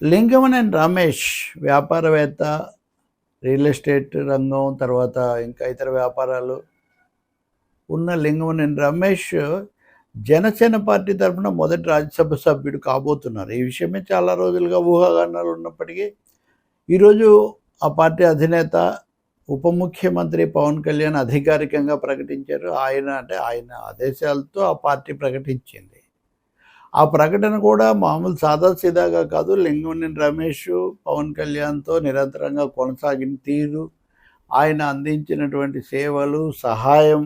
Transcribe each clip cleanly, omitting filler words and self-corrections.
లింగమనేని రమేష్ వ్యాపారవేత్త, real estate రంగం, తర్వాత ఇంకా ఇతర వ్యాపారాలు ఉన్న లింగమనేని రమేష్ జనసేన పార్టీ తరఫున మొదటి రాజ్యసభ సభ్యుడు కాబోతున్నారు. ఈ విషయమే చాలా రోజులుగా ఊహాగానాలు ఉన్నప్పటికీ ఈరోజు ఆ పార్టీ అధినేత ఉప ముఖ్యమంత్రి పవన్ కళ్యాణ్ అధికారికంగా ప్రకటించారు. ఆయన ఆదేశాలతో ఆ పార్టీ ప్రకటించింది. ఆ ప్రకటన కూడా మామూలు సాదాసీదాగా కాదు. లింగమనేని రమేష్ పవన్ కళ్యాణ్తో నిరంతరంగా కొనసాగిన తీరు, ఆయన అందించినటువంటి సేవలు, సహాయం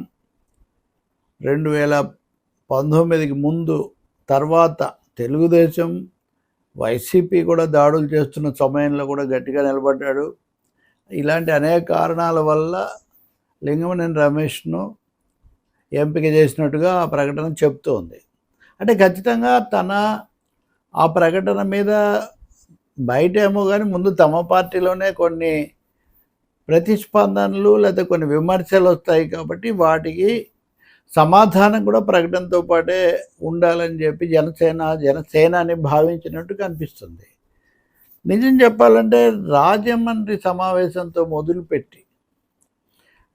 2019కి ముందు, తర్వాత తెలుగుదేశం, వైసీపీ కూడా దాడులు చేస్తున్న సమయంలో కూడా గట్టిగా నిలబడ్డాడు. ఇలాంటి అనేక కారణాల వల్ల లింగమనేని రమేష్ను ఎంపిక చేసినట్టుగా ఆ ప్రకటన చెప్తోంది. అంటే ఖచ్చితంగా ఆ ప్రకటన మీద బయటేమో కానీ ముందు తమ పార్టీలోనే కొన్ని ప్రతిస్పందనలు లేదా కొన్ని విమర్శలు వస్తాయి కాబట్టి వాటికి సమాధానం కూడా ప్రకటనతో పాటే ఉండాలని చెప్పి జనసేనాని భావించినట్టు కనిపిస్తుంది. నిజం చెప్పాలంటే రాజమండ్రి సమావేశంతో మొదలుపెట్టి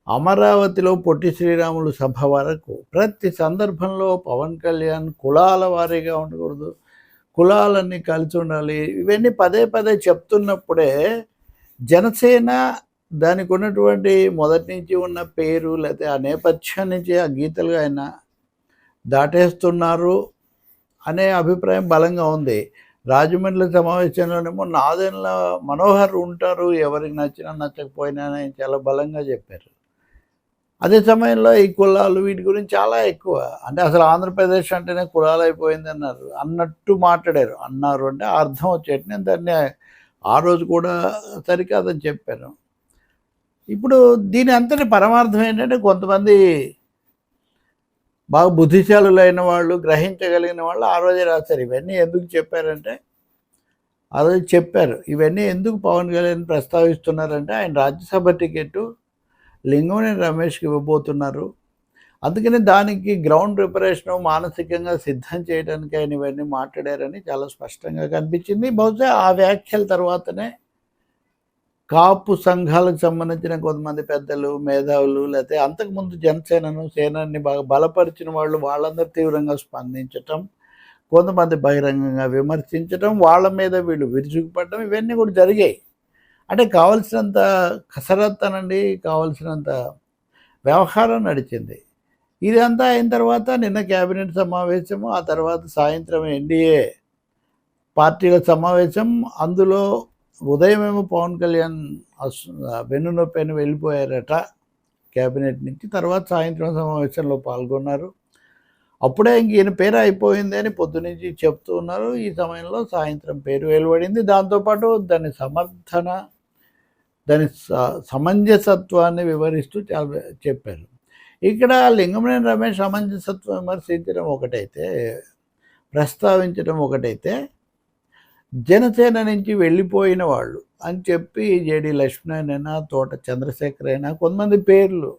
అమరావతిలో పొట్టి శ్రీరాములు సభ వరకు ప్రతి సందర్భంలో పవన్ కళ్యాణ్ కులాల వారీగా ఉండకూడదు, కులాలన్నీ కలిసి ఉండాలి, ఇవన్నీ పదే పదే చెప్తున్నప్పుడే జనసేన దానికి ఉన్నటువంటి మొదటి నుంచి ఉన్న పేరు లేకపోతే ఆ నేపథ్యం నుంచి ఆ గీతలుగా ఆయన దాటేస్తున్నారు అనే అభిప్రాయం బలంగా ఉంది. రాజమండ్రి సమావేశంలోనేమో నాదెండ్ల మనోహర్ ఉంటారు, ఎవరికి నచ్చినా నచ్చకపోయినా అని చాలా బలంగా చెప్పారు. అదే సమయంలో ఈ కులాలు వీటి గురించి చాలా ఎక్కువ, అంటే అసలు ఆంధ్రప్రదేశ్ అంటేనే కులాలు అయిపోయింది అన్నట్టు మాట్లాడారు. అన్నారు అంటే అర్థం వచ్చేట్టు నేను దాన్ని ఆ రోజు కూడా సరికాదని చెప్పాను. ఇప్పుడు దీని అంతటి పరమార్థం ఏంటంటే కొంతమంది బాగా బుద్ధిశాలులైన వాళ్ళు, గ్రహించగలిగిన వాళ్ళు ఆ రోజే రాశారు. ఇవన్నీ ఎందుకు చెప్పారంటే ఆ రోజు చెప్పారు, ఇవన్నీ ఎందుకు పవన్ కళ్యాణ్ ప్రస్తావిస్తున్నారంటే ఆయన రాజ్యసభ టికెట్ లింగమనేని రమేష్కి ఇవ్వబోతున్నారు. అందుకని దానికి గ్రౌండ్ ప్రిపరేషను మానసికంగా సిద్ధం చేయడానికి ఆయన ఇవన్నీ మాట్లాడారని చాలా స్పష్టంగా కనిపించింది. బహుశా ఆ వ్యాఖ్యల తర్వాతనే కాపు సంఘాలకు సంబంధించిన కొంతమంది పెద్దలు, మేధావులు, లేకపోతే అంతకుముందు సేనాన్ని బాగా బలపరిచిన వాళ్ళందరూ తీవ్రంగా స్పందించటం, కొంతమంది బహిరంగంగా విమర్శించటం, వాళ్ళ మీద వీళ్ళు విరుచుకుపడటం, ఇవన్నీ కూడా జరిగాయి. అంటే కావలసినంత కసరత్తు అనండి, కావలసినంత వ్యవహారం నడిచింది. ఇదంతా అయిన తర్వాత నిన్న క్యాబినెట్ సమావేశము, ఆ తర్వాత సాయంత్రం ఎన్డీఏ పార్టీల సమావేశం. అందులో ఉదయమేమో పవన్ కళ్యాణ్ వెన్నునొప్పి అని వెళ్ళిపోయారట క్యాబినెట్ నుంచి. తర్వాత సాయంత్రం సమావేశంలో పాల్గొన్నారు. అప్పుడే ఈయన పేరు అయిపోయింది అని పొద్దునుంచి చెప్తూ ఉన్నారు. ఈ సమయంలో సాయంత్రం పేరు వెలువడింది. దాంతోపాటు దాని సమర్థన, దాని సమంజసత్వాన్ని వివరిస్తూ చాలా చెప్పారు. ఇక్కడ లింగమనేని రమేష్ సమంజసత్వం విమర్శించడం ఒకటైతే, ప్రస్తావించడం ఒకటైతే, జనసేన నుంచి వెళ్ళిపోయిన వాళ్ళు అని చెప్పి జేడి లక్ష్మణ్, తోట చంద్రశేఖర్ అయినా కొంతమంది పేర్లు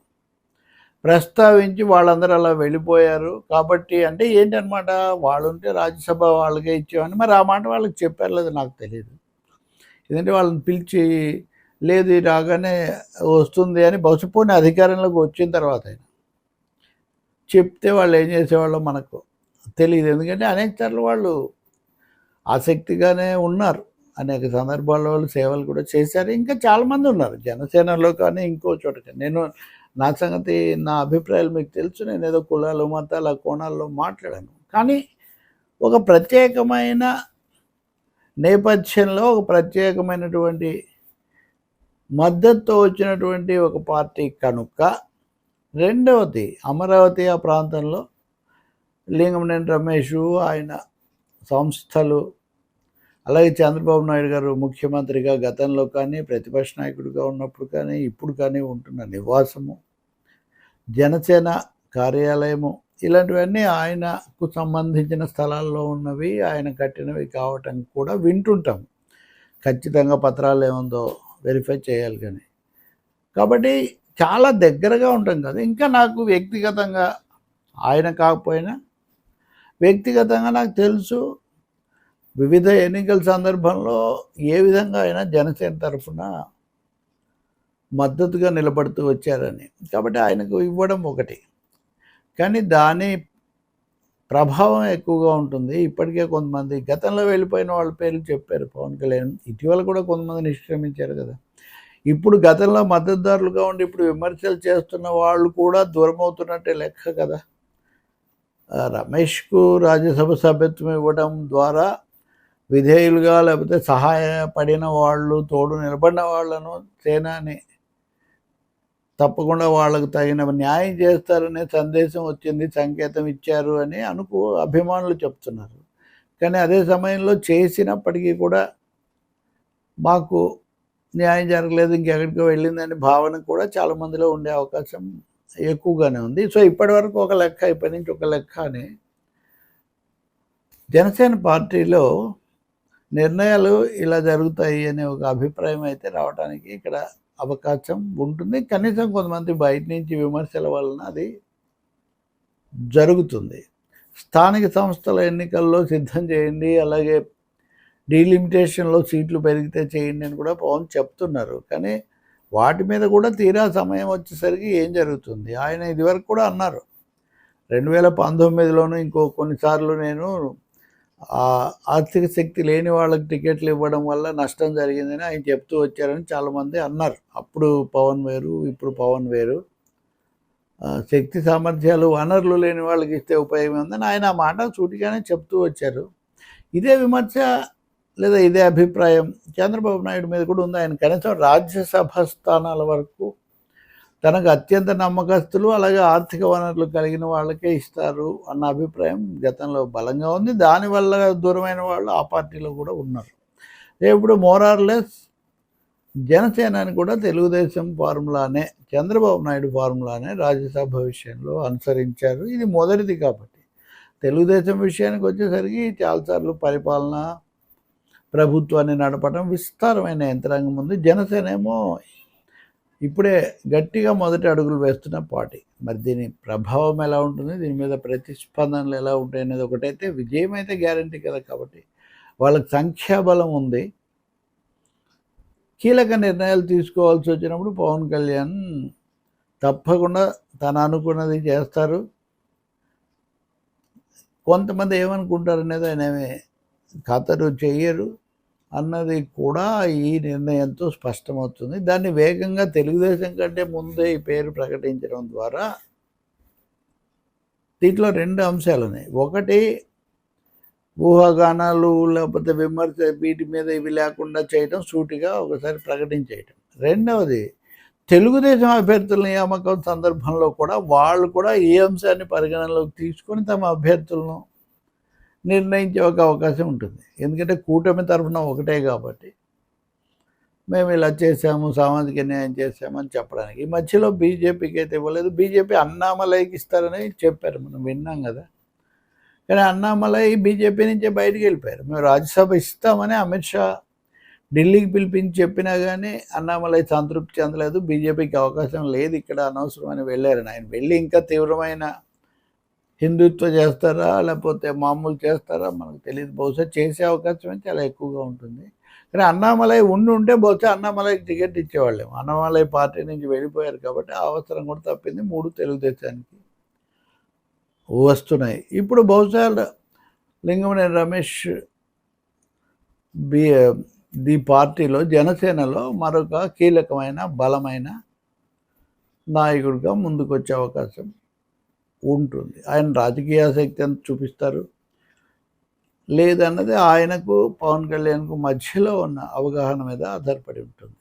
ప్రస్తావించి వాళ్ళందరూ అలా వెళ్ళిపోయారు కాబట్టి, అంటే ఏంటనమాట, వాళ్ళు ఉంటే రాజ్యసభ వాళ్ళకే ఇచ్చామని. మరి ఆ మాట వాళ్ళకి చెప్పారు లేదు నాకు తెలియదు. ఎందుకంటే వాళ్ళని పిలిచి లేదు రాగానే వస్తుంది అని బహుశా పోనీ అధికారంలోకి వచ్చిన తర్వాత అయినా చెప్తే వాళ్ళు ఏం చేసేవాళ్ళో మనకు తెలియదు. ఎందుకంటే అనేక సార్లు వాళ్ళు ఆసక్తిగానే ఉన్నారు, అనేక సందర్భాల్లో వాళ్ళు సేవలు కూడా చేశారు. ఇంకా చాలామంది ఉన్నారు జనసేనలో కానీ ఇంకో చోట. నా సంగతి, నా అభిప్రాయాలు మీకు తెలుసు. నేను ఏదో కులాలు, మతాలు, ఆ కోణాల్లో మాట్లాడాను. కానీ ఒక ప్రత్యేకమైన నేపథ్యంలో ఒక ప్రత్యేకమైనటువంటి మద్దతుతో వచ్చినటువంటి ఒక పార్టీ కనుక, రెండవది అమరావతి ఆ ప్రాంతంలో లింగమనేని రమేష్, ఆయన సంస్థలు, అలాగే చంద్రబాబు నాయుడు గారు ముఖ్యమంత్రిగా గతంలో కానీ, ప్రతిపక్ష నాయకుడిగా ఉన్నప్పుడు కానీ, ఇప్పుడు కానీ ఉంటున్న నివాసము, జనసేన కార్యాలయము, ఇలాంటివన్నీ ఆయనకు సంబంధించిన స్థలాల్లో ఉన్నవి, ఆయన కట్టినవి కావటం కూడా వింటుంటాం. ఖచ్చితంగా పత్రాలు ఏముందో వెరిఫై చేయాలి కానీ. కాబట్టి చాలా దగ్గరగా ఉంటాం కదా. ఇంకా నాకు వ్యక్తిగతంగా, ఆయన కాకపోయినా వ్యక్తిగతంగా నాకు తెలుసు, వివిధ ఎన్నికల సందర్భంలో ఏ విధంగా అయినా జనసేన తరఫున మద్దతుగా నిలబడుతూ వచ్చారని. కాబట్టి ఆయనకు ఇవ్వడం ఒకటి. కానీ దాని ప్రభావం ఎక్కువగా ఉంటుంది. ఇప్పటికే కొంతమంది గతంలో వెళ్ళిపోయిన వాళ్ళ పేర్లు చెప్పారు పవన్ కళ్యాణ్. ఇటీవల కూడా కొంతమంది నిష్క్రమించారు కదా! ఇప్పుడు గతంలో మద్దతుదారులుగా ఉండి ఇప్పుడు విమర్శలు చేస్తున్న వాళ్ళు కూడా దూరమవుతున్నట్టే లెక్క కదా! రమేష్‌కు రాజ్యసభ సభ్యత్వం ఇవ్వడం ద్వారా విధేయులుగా లేకపోతే సహాయపడిన వాళ్ళు, తోడు నిలబడిన వాళ్ళను సేనాని తప్పకుండా వాళ్ళకు తగిన న్యాయం చేస్తారనే సందేశం వచ్చింది, సంకేతం ఇచ్చారు అని అభిమానులు చెప్తున్నారు. కానీ అదే సమయంలో చేసినప్పటికీ కూడా మాకు న్యాయం జరగలేదు, ఇంకెక్కడికో వెళ్ళిందనే భావన కూడా చాలామందిలో ఉండే అవకాశం ఎక్కువగానే ఉంది. సో ఇప్పటివరకు ఒక లెక్క, ఇప్పటి నుంచి ఒక లెక్క అని జనసేన పార్టీలో నిర్ణయాలు ఇలా జరుగుతాయి అనే ఒక అభిప్రాయం అయితే రావడానికి ఇక్కడ అవకాశం ఉంటుంది. కనీసం కొంతమంది బయట నుంచి విమర్శల వలన అది జరుగుతుంది. స్థానిక సంస్థల ఎన్నికల్లో సిద్ధం చేయండి, అలాగే డీలిమిటేషన్లో సీట్లు పెరిగితే చేయండి అని కూడా పవన్ చెప్తున్నారు. కానీ వాటి మీద కూడా తీరా సమయం వచ్చేసరికి ఏం జరుగుతుంది? ఆయన ఇదివరకు కూడా అన్నారు 2019లోనూ ఇంకో కొన్నిసార్లు నేను ఆర్థిక శక్తి లేని వాళ్ళకి టికెట్లు ఇవ్వడం వల్ల నష్టం జరిగిందని ఆయన చెప్తూ వచ్చారని చాలామంది అన్నారు. అప్పుడు పవన్ వేరు, ఇప్పుడు పవన్ వేరు. శక్తి సామర్థ్యాలు వనరులు లేని వాళ్ళకి ఇస్తే ఉపయోగం ఉందని ఆయన ఆ మాట సూటిగానే చెప్తూ వచ్చారు. ఇదే విమర్శ లేదా ఇదే అభిప్రాయం చంద్రబాబు నాయుడు మీద కూడా ఉంది. ఆయన కనీసం రాజ్యసభ స్థానాల వరకు తనకు అత్యంత నమ్మకస్తులు, అలాగే ఆర్థిక వనరులు కలిగిన వాళ్ళకే ఇస్తారు అన్న అభిప్రాయం గతంలో బలంగా ఉంది. దానివల్ల దూరమైన వాళ్ళు ఆ పార్టీలో కూడా ఉన్నారు. ఇప్పుడు మోరార్లెస్ జనసేనని కూడా తెలుగుదేశం ఫార్ములానే, చంద్రబాబు నాయుడు ఫార్ములానే రాజ్యసభ విషయంలో అనుసరించారు. ఇది మొదటిది కాబట్టి. తెలుగుదేశం విషయానికి వచ్చేసరికి చాలాసార్లు పరిపాలన, ప్రభుత్వాన్ని నడపడం విస్తారమైన యంత్రాంగం ఉంది. జనసేన ఏమో ఇప్పుడే గట్టిగా మొదటి అడుగులు వేస్తున్న పార్టీ. మరి దీని ప్రభావం ఎలా ఉంటుంది, దీని మీద ప్రతిస్పందనలు ఎలా ఉంటాయి అనేది ఒకటైతే, విజయం అయితే గ్యారంటీ కదా. కాబట్టి వాళ్ళకి సంఖ్యాబలం ఉంది. కీలక నిర్ణయాలు తీసుకోవాల్సి వచ్చినప్పుడు పవన్ కళ్యాణ్ తప్పకుండా తను అనుకున్నది చేస్తారు. కొంతమంది ఏమనుకుంటారు అనేది ఆయన ఖతరు చెయ్యరు అన్నది కూడా ఈ నిర్ణయంతో స్పష్టమవుతుంది. దాన్ని వేగంగా తెలుగుదేశం కంటే ముందే ఈ పేరు ప్రకటించడం ద్వారా దీంట్లో 2 అంశాలు ఉన్నాయి. ఒకటి, ఊహాగానాలు లేకపోతే విమర్శ వీటి మీద ఇవి లేకుండా చేయటం, సూటిగా ఒకసారి ప్రకటించేయటం. రెండవది, తెలుగుదేశం అభ్యర్థుల నియామకం సందర్భంలో కూడా వాళ్ళు కూడా ఈ అంశాన్ని పరిగణనలోకి తీసుకొని తమ అభ్యర్థులను నిర్ణయించే ఒక అవకాశం ఉంటుంది. ఎందుకంటే కూటమి తరఫున ఒకటే కాబట్టి మేము ఇలా చేసాము, సామాజిక న్యాయం చేసామని చెప్పడానికి. ఈ మధ్యలో బీజేపీకి అయితే ఇవ్వలేదు. బీజేపీ అన్నామలైకి ఇస్తారని చెప్పారు, మనం విన్నాం కదా. కానీ అన్నామలై బీజేపీ నుంచే బయటికి వెళ్ళిపోయారు. మేము రాజ్యసభ ఇస్తామని అమిత్ షా ఢిల్లీకి పిలిపించి చెప్పినా కానీ అన్నామలై సంతృప్తి చెందలేదు. బీజేపీకి అవకాశం లేదు ఇక్కడ, అనవసరం అని వెళ్ళారని. ఆయన వెళ్ళి ఇంకా తీవ్రమైన హిందుత్వ చేస్తారా లేకపోతే మామూలు చేస్తారా మనకు తెలియదు. బహుశా చేసే అవకాశం చాలా ఎక్కువగా ఉంటుంది. కానీ అన్నామలై ఉంటే బహుశా అన్నామలైకి టికెట్ ఇచ్చేవాళ్ళేమో. అన్నామలై పార్టీ నుంచి వెళ్ళిపోయారు కాబట్టి ఆ అవసరం కూడా తప్పింది. 3 తెలుగుదేశానికి వస్తున్నాయి. ఇప్పుడు బహుశా లింగమనేని రమేష్ ది పార్టీలో, జనసేనలో మరొక కీలకమైన బలమైన నాయకుడిగా ముందుకు వచ్చే అవకాశం ఉంటుంది. ఆయన రాజకీయ శక్తి ఎంత చూపిస్తారు లేదన్నది ఆయనకు, పవన్ కళ్యాణ్కు మధ్యలో ఉన్న అవగాహన మీద ఆధారపడి ఉంటుంది.